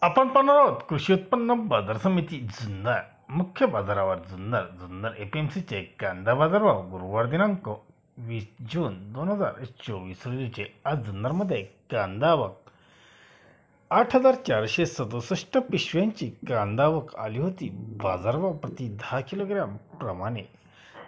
आपण पाहणार आहोत कृषी उत्पन्न बाजार समिती जुन्नर मुख्य बाजारावर जुन्नर एपीएमसीचे कांदा बाजारभाव गुरुवार दिनांक 20 जून 2024 रोजीचे. आज जुन्नरमध्ये कांदा आवक 8,467 पिशव्यांची कांदा आवक आली होती. बाजारभाव प्रति 10 किलोग्रॅम प्रमाणे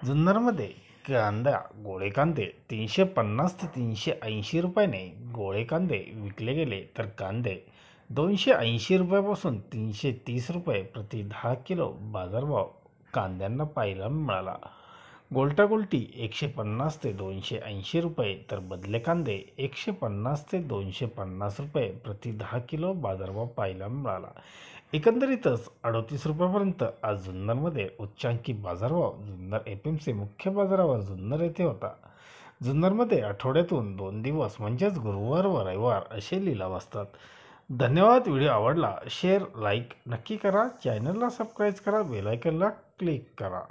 जुन्नरमध्ये कांदा गोळे कांदे 350 ते 380 रुपयाने गोळे कांदे विकले गेले, तर कांदे 280 रुपयापासून 330 रुपये प्रति 10 किलो बाजारभाव कांद्यांना पाहायला मिळाला. गोल्टा गोल्टी 150 ते 280 रुपये, तर बदले कांदे 150 ते 250 रुपये प्रति 10 किलो बाजारभाव पाहायला मिळाला. एकंदरीतच 38 रुपयापर्यंत आज जुन्नरमध्ये उच्चांकी बाजारभाव जुन्नर एपीएमसी मुख्य बाजारावर जुन्नर येथे होता. जुन्नरमध्ये आठवड्यातून 2 दिवस म्हणजेच गुरुवार व रविवार असे लिलाव असतात. धन्यवाद. व्हिडिओ आवडला शेअर लाईक नक्की करा. चॅनलला सबस्क्राईब करा. बेल आयकॉनला क्लिक करा.